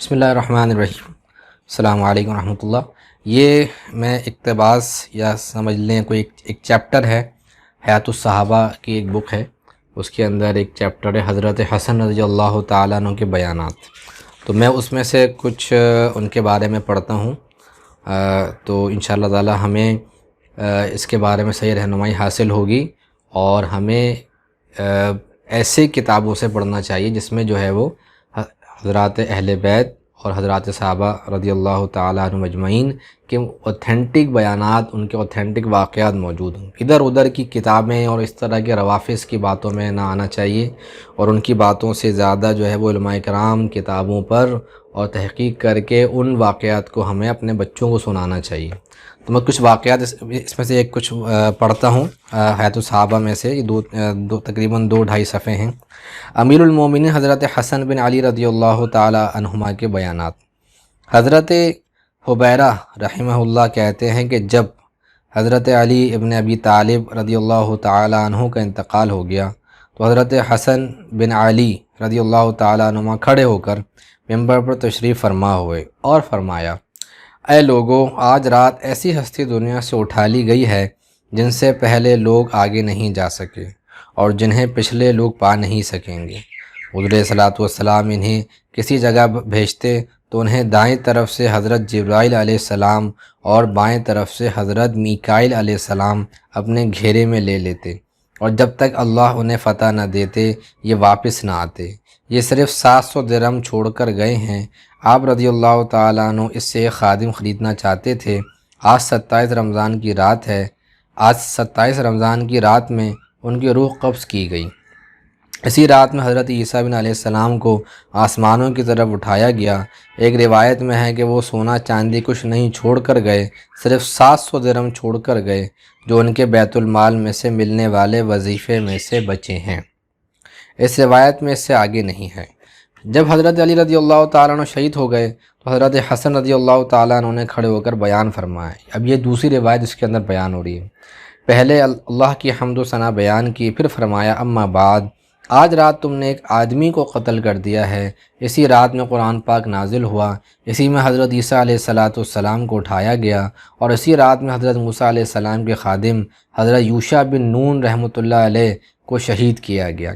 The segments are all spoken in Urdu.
بسم اللہ الرحمن الرحیم۔ السلام علیکم ورحمۃ اللہ۔ یہ میں اقتباس یا سمجھ لیں کوئی ایک چیپٹر ہے، حیات الصحابہ کی ایک بک ہے، اس کے اندر ایک چیپٹر ہے حضرت حسن رضی اللہ تعالیٰ عنہ کے بیانات۔ تو میں اس میں سے کچھ ان کے بارے میں پڑھتا ہوں، تو انشاءاللہ تعالی ہمیں اس کے بارے میں صحیح رہنمائی حاصل ہوگی، اور ہمیں ایسے کتابوں سے پڑھنا چاہیے جس میں جو ہے وہ حضرات اہل بیت اور حضرات صحابہ رضی اللہ تعالیٰ عنہ مجمعین کے اوتھینٹک بیانات، ان کے اوتھینٹک واقعات موجود ہوں۔ ادھر ادھر کی کتابیں اور اس طرح کے روافظ کی باتوں میں نہ آنا چاہیے، اور ان کی باتوں سے زیادہ جو ہے وہ علماء کرام کتابوں پر اور تحقیق کر کے ان واقعات کو ہمیں اپنے بچوں کو سنانا چاہیے۔ تو میں کچھ واقعات اس میں سے ایک کچھ پڑھتا ہوں حیات الصحابہ میں سے، یہ تقریباً 2-2.5 صفحے ہیں۔ امیر المومنین حضرت حسن بن علی رضی اللہ تعالی عنہما کے بیانات۔ حضرت حبیرہ رحمہ اللہ کہتے ہیں کہ جب حضرت علی ابن ابی طالب رضی اللہ تعالی عنہ کا انتقال ہو گیا تو حضرت حسن بن علی رضی اللہ تعالی عنہما کھڑے ہو کر ممبر پر تشریف فرما ہوئے اور فرمایا، اے لوگو، آج رات ایسی ہستی دنیا سے اٹھا لی گئی ہے جن سے پہلے لوگ آگے نہیں جا سکے اور جنہیں پچھلے لوگ پا نہیں سکیں گے۔ حضور صلاۃ والسلام انہیں کسی جگہ بھیجتے تو انہیں دائیں طرف سے حضرت جبرائیل علیہ السلام اور بائیں طرف سے حضرت میکائیل علیہ السلام اپنے گھیرے میں لے لیتے، اور جب تک اللہ انہیں فتح نہ دیتے یہ واپس نہ آتے۔ یہ صرف 700 درہم چھوڑ کر گئے ہیں۔ آپ رضی اللہ تعالیٰ عنہ اس سے ایک خادم خریدنا چاہتے تھے۔ آج 27 رمضان کی رات ہے۔ آج 27 رمضان کی رات میں ان کی روح قبض کی گئی۔ اسی رات میں حضرت عیسیٰ بن علیہ السلام کو آسمانوں کی طرف اٹھایا گیا۔ ایک روایت میں ہے کہ وہ سونا چاندی کچھ نہیں چھوڑ کر گئے، صرف 700 درہم چھوڑ کر گئے، جو ان کے بیت المال میں سے ملنے والے وظیفے میں سے بچے ہیں۔ اس روایت میں اس سے آگے نہیں ہے۔ جب حضرت علی رضی اللہ تعالیٰ عنہ شہید ہو گئے تو حضرت حسن رضی اللہ تعالیٰ عنہ نے کھڑے ہو کر بیان فرمایا۔ اب یہ دوسری روایت اس کے اندر بیان ہو رہی ہے۔ پہلے اللہ کی حمد و ثنا بیان کی، پھر فرمایا، اما بعد، آج رات تم نے ایک آدمی کو قتل کر دیا ہے۔ اسی رات میں قرآن پاک نازل ہوا، اسی میں حضرت عیسیٰ علیہ السلام کو اٹھایا گیا، اور اسی رات میں حضرت موسیٰ علیہ السلام کے خادم حضرت یوشع بن نون رحمۃ اللہ علیہ کو شہید کیا گیا،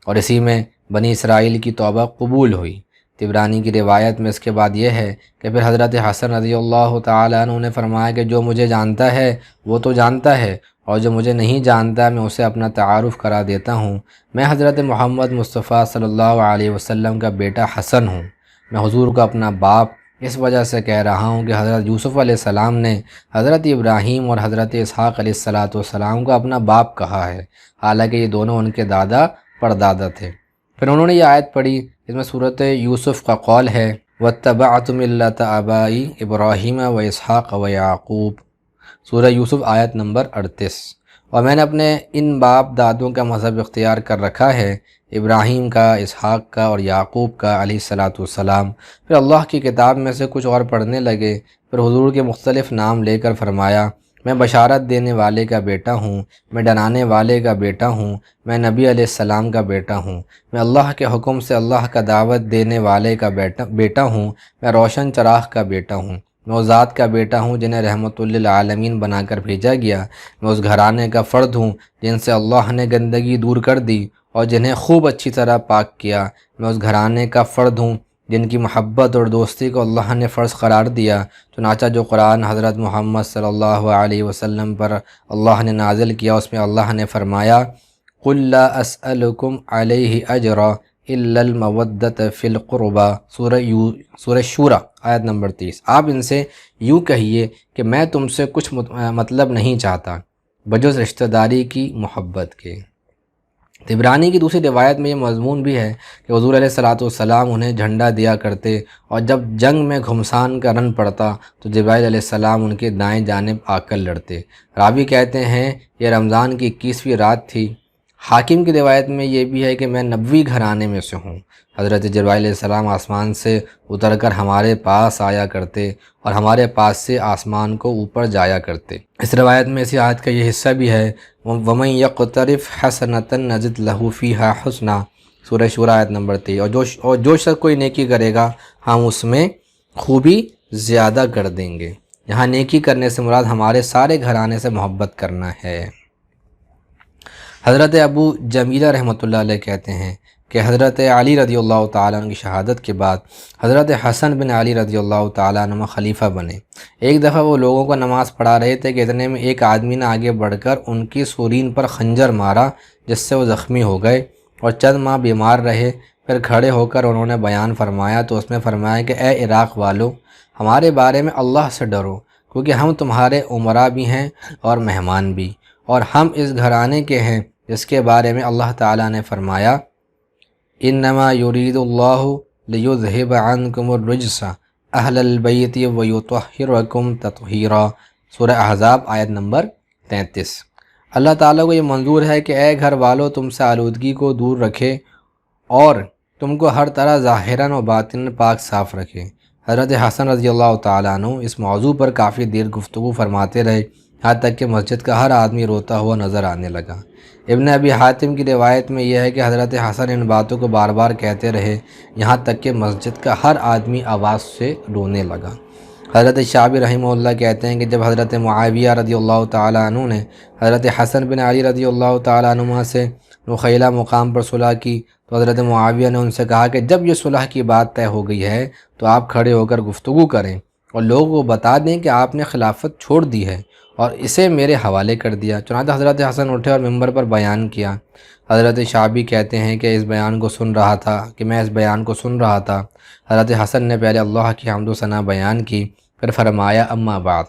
اور اسی میں بنی اسرائیل کی توبہ قبول ہوئی۔ طبرانی کی روایت میں اس کے بعد یہ ہے کہ پھر حضرت حسن رضی اللہ تعالیٰ عنہ نے فرمایا کہ جو مجھے جانتا ہے وہ تو جانتا ہے، اور جو مجھے نہیں جانتا میں اسے اپنا تعارف کرا دیتا ہوں۔ میں حضرت محمد مصطفیٰ صلی اللہ علیہ وسلم کا بیٹا حسن ہوں۔ میں حضور کو اپنا باپ اس وجہ سے کہہ رہا ہوں کہ حضرت یوسف علیہ السلام نے حضرت ابراہیم اور حضرت اسحاق علیہ السلام کو اپنا باپ کہا ہے، حالانکہ یہ دونوں ان کے دادا پردادا تھے۔ پھر انہوں نے یہ آیت پڑھی جس میں صورت یوسف کا قول ہے، وَاتَّبَعْتُ مِلَّةَ آبَائِي إِبْرَاهِيمَ وَإِسْحَاقَ وَيَعْقُوبَ، سورہ یوسف آیت نمبر 38۔ اور میں نے اپنے ان باپ دادوں کا مذہب اختیار کر رکھا ہے، ابراہیم کا، اسحاق کا اور یعقوب کا علیہ السلام۔ پھر اللہ کی کتاب میں سے کچھ اور پڑھنے لگے، پھر حضور کے مختلف نام لے کر فرمایا، میں بشارت دینے والے کا بیٹا ہوں، میں ڈرانے والے کا بیٹا ہوں، میں نبی علیہ السلام کا بیٹا ہوں، میں اللہ کے حکم سے اللہ کا دعوت دینے والے کا بیٹا ہوں، میں روشن چراغ کا بیٹا ہوں، میں اس ذات کا بیٹا ہوں جنہیں رحمت للعالمین بنا کر بھیجا گیا، میں اس گھرانے کا فرد ہوں جن سے اللہ نے گندگی دور کر دی اور جنہیں خوب اچھی طرح پاک کیا، میں اس گھرانے کا فرد ہوں جن کی محبت اور دوستی کو اللہ نے فرض قرار دیا۔ چنانچہ جو قرآن حضرت محمد صلی اللہ علیہ وسلم پر اللہ نے نازل کیا اس میں اللہ نے فرمایا، قُلْ لَا أَسْأَلُكُمْ عَلَيْهِ أَجْرًا إِلَّا الْمَوَدَّةَ فِي الْقُرْبَى، سورہ شورى آیت نمبر 30۔ آپ ان سے یوں کہیے کہ میں تم سے کچھ مطلب نہیں چاہتا بجز رشتہ داری کی محبت کے۔ طبرانی کی دوسری روایت میں یہ مضمون بھی ہے کہ حضور علیہ السلام انہیں جھنڈا دیا کرتے، اور جب جنگ میں گھمسان کا رن پڑتا تو جبرائیل علیہ السلام ان کے دائیں جانب آ کر لڑتے۔ راوی کہتے ہیں یہ رمضان کی 21ویں رات تھی۔ حاکم کی روایت میں یہ بھی ہے کہ میں نبوی گھرانے میں سے ہوں۔ حضرت جبرائیل علیہ السلام آسمان سے اتر کر ہمارے پاس آیا کرتے اور ہمارے پاس سے آسمان کو اوپر جایا کرتے۔ اس روایت میں اسی آیت کا یہ حصہ بھی ہے، وَمَن يَقْتَرِفْ حَسَنَةً نَزِدْ لَهُ فِيهَا حُسْنًا، سورہ شورى آیت نمبر 23. اور جو شخص کوئی نیکی کرے گا ہم اس میں خوبی زیادہ کر دیں گے. یہاں نیکی کرنے سے مراد ہمارے سارے گھرانے سے محبت کرنا ہے. حضرت ابو جمیلہ رحمۃ اللہ علیہ کہتے ہیں کہ حضرت علی رضی اللہ تعالیٰ عنہ کی شہادت کے بعد حضرت حسن بن علی رضی اللہ تعالیٰ عنہ خلیفہ بنے. ایک دفعہ وہ لوگوں کو نماز پڑھا رہے تھے کہ اتنے میں ایک آدمی نے آگے بڑھ کر ان کی سورین پر خنجر مارا جس سے وہ زخمی ہو گئے اور چند ماہ بیمار رہے. پھر کھڑے ہو کر انہوں نے بیان فرمایا تو اس میں فرمایا کہ اے عراق والو، ہمارے بارے میں اللہ سے ڈرو، کیونکہ ہم تمہارے امراء بھی ہیں اور مہمان بھی، اور ہم اس گھرانے کے ہیں جس کے بارے میں اللہ تعالیٰ نے فرمایا انما یرید اللہ لیذہب عنکم الرجس اہل البیت ویطہرکم تطہیرا. سورہ احزاب آیت نمبر 33. اللہ تعالیٰ کو یہ منظور ہے کہ اے گھر والو تم سے آلودگی کو دور رکھے اور تم کو ہر طرح ظاہراً و باطناً پاک صاف رکھے. حضرت حسن رضی اللہ تعالیٰ عنہ اس موضوع پر کافی دیر گفتگو فرماتے رہے، یہاں تک کہ مسجد کا ہر آدمی روتا ہوا نظر آنے لگا. ابن ابی حاتم کی روایت میں یہ ہے کہ حضرت حسن ان باتوں کو بار بار کہتے رہے یہاں تک کہ مسجد کا ہر آدمی آواز سے رونے لگا. حضرت شعبی رحمہ اللہ کہتے ہیں کہ جب حضرت معاویہ رضی اللہ تعالیٰ عنہ نے حضرت حسن بن علی رضی اللہ تعالیٰ عنہ سے نخیلہ مقام پر صلح کی تو حضرت معاویہ نے ان سے کہا کہ جب یہ صلح کی بات طے ہو گئی ہے تو آپ کھڑے ہو کر گفتگو کریں اور لوگوں کو بتا دیں کہ آپ نے خلافت چھوڑ دی ہے اور اسے میرے حوالے کر دیا. چنانچہ حضرت حسن اٹھے اور ممبر پر بیان کیا. حضرت شعبی کہتے ہیں کہ میں اس بیان کو سن رہا تھا. حضرت حسن نے پہلے اللہ کی حمد و ثنا بیان کی، پھر فرمایا اما بعد،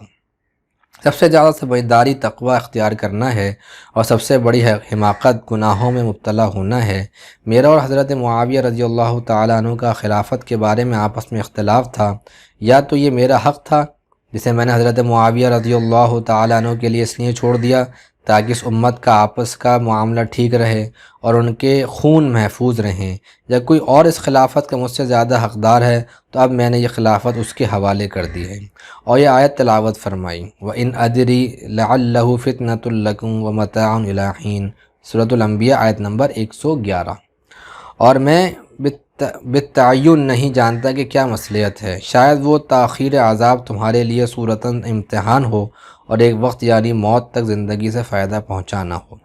سب سے زیادہ سمجھداری تقوی اختیار کرنا ہے اور سب سے بڑی حماقت گناہوں میں مبتلا ہونا ہے. میرا اور حضرت معاویہ رضی اللہ تعالیٰ عنہ کا خلافت کے بارے میں آپس میں اختلاف تھا. یا تو یہ میرا حق تھا جسے میں نے حضرت معاویہ رضی اللہ تعالیٰ عنہ کے لیے اس لیے چھوڑ دیا تاکہ اس امت کا آپس کا معاملہ ٹھیک رہے اور ان کے خون محفوظ رہیں، یا کوئی اور اس خلافت کا مجھ سے زیادہ حقدار ہے تو اب میں نے یہ خلافت اس کے حوالے کر دی ہے. اور یہ آیت تلاوت فرمائی وَإِنْ أَدْرِي لَعَلَّهُ فِتْنَةٌ لَكُمْ وَمَتَاعٌ إِلَىٰ حِينٍ. سورۃ الانبیاء آیت نمبر 111. اور میں بالتعین نہیں جانتا کہ کیا مصلحت ہے، شاید وہ تاخیر عذاب تمہارے لیے صورتاً امتحان ہو اور ایک وقت یعنی موت تک زندگی سے فائدہ پہنچانا ہو.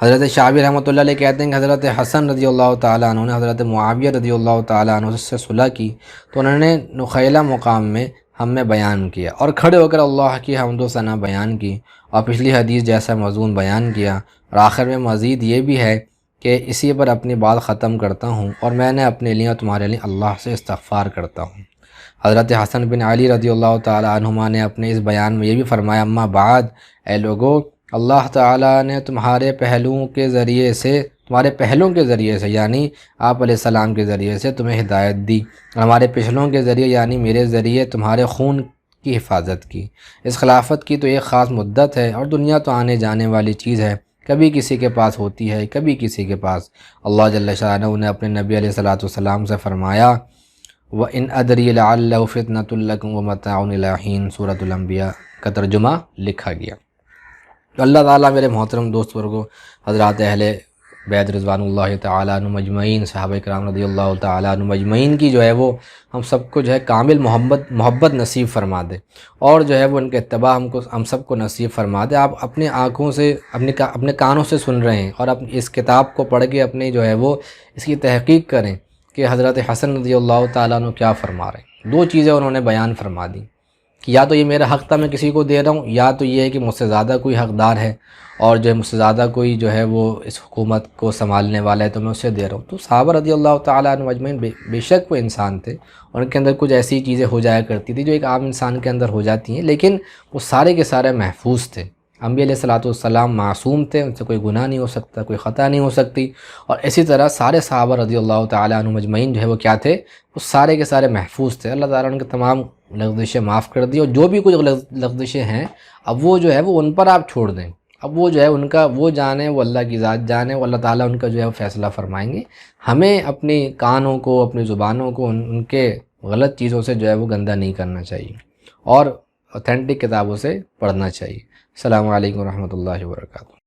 حضرت شعبی رحمۃ اللہ علیہ کہتے ہیں کہ حضرت حسن رضی اللہ تعالیٰ عنہ نے حضرت معاویہ رضی اللہ تعالیٰ عنہ سے صلح کی تو انہوں نے نخیلہ مقام میں ہم میں بیان کیا اور کھڑے ہو کر اللہ کی حمد و ثنا بیان کی اور پچھلی حدیث جیسا مضمون بیان کیا. اور آخر میں مزید یہ بھی ہے کہ اسی پر اپنی بات ختم کرتا ہوں اور میں نے اپنے لیے اور تمہارے لیے اللہ سے استغفار کرتا ہوں. حضرت حسن بن علی رضی اللہ تعالیٰ عنہما نے اپنے اس بیان میں یہ بھی فرمایا اما بعد، اے لوگو، اللہ تعالیٰ نے تمہارے پہلوؤں کے ذریعے سے یعنی آپ علیہ السلام کے ذریعے سے تمہیں ہدایت دی، اور ہمارے پچھلوں کے ذریعے یعنی میرے ذریعے تمہارے خون کی حفاظت کی. اس خلافت کی تو ایک خاص مدت ہے اور دنیا تو آنے جانے والی چیز ہے، کبھی کسی کے پاس ہوتی ہے کبھی کسی کے پاس. اللہ جل شانہ نے اپنے نبی علیہ السلام سے فرمایا وَإِنْ أَدْرِي لَعَلَّهُ فِتْنَةٌ لَكُمْ وَمَتَاعٌ إِلَىٰ حِينٍ. سورۃ الانبیاء کا ترجمہ لکھا گیا. تو اللہ تعالیٰ میرے محترم دوست ورگو، حضرات اہل بیت رضوان اللہ تعالیٰ عنہ مجمعین، صحابہ کرام رضی اللہ تعالیٰ عنہ مجمعین کی جو ہے وہ ہم سب کو جو ہے کامل محبت نصیب فرما دے، اور جو ہے وہ ان کے اتباع ہم سب کو نصیب فرما دے. آپ اپنی آنکھوں سے اپنے کانوں سے سن رہے ہیں اور اس کتاب کو پڑھ کے اپنی جو ہے وہ اس کی تحقیق کریں کہ حضرت حسن رضی اللہ تعالیٰ عنہ کیا فرما رہے ہیں. دو چیزیں انہوں نے بیان فرما دی کہ یا تو یہ میرا حق تھا میں کسی کو دے رہا ہوں، یا تو یہ ہے کہ مجھ سے زیادہ کوئی حقدار ہے اور جو ہے مجھ سے زیادہ کوئی جو ہے وہ اس حکومت کو سنبھالنے والا ہے تو میں اسے دے رہا ہوں. تو صحابہ رضی اللہ تعالیٰ عنہ اجمعین بے شک وہ انسان تھے، ان کے اندر کچھ ایسی چیزیں ہو جایا کرتی تھی جو ایک عام انسان کے اندر ہو جاتی ہیں، لیکن وہ سارے کے سارے محفوظ تھے. انبیاء علیہ السلام معصوم تھے، ان سے کوئی گناہ نہیں ہو سکتا، کوئی خطا نہیں ہو سکتی. اور اسی طرح سارے صحابہ رضی اللہ تعالیٰ عنہ مجمعین جو ہے وہ کیا تھے، وہ سارے کے سارے محفوظ تھے. اللہ تعالیٰ نے ان کے تمام لغزشیں معاف کر دی، اور جو بھی کچھ لغزشیں ہیں اب وہ جو ہے وہ ان پر آپ چھوڑ دیں. اب وہ جو ہے ان کا وہ جانے، وہ اللہ کی ذات جانے، وہ اللہ تعالیٰ ان کا جو ہے وہ فیصلہ فرمائیں گے. ہمیں اپنی کانوں کو، اپنی زبانوں کو ان کے غلط چیزوں سے جو ہے وہ گندہ نہیں کرنا چاہیے اور اوتھینٹک کتابوں سے پڑھنا چاہیے. السلام علیکم ورحمۃ اللہ وبرکاتہ.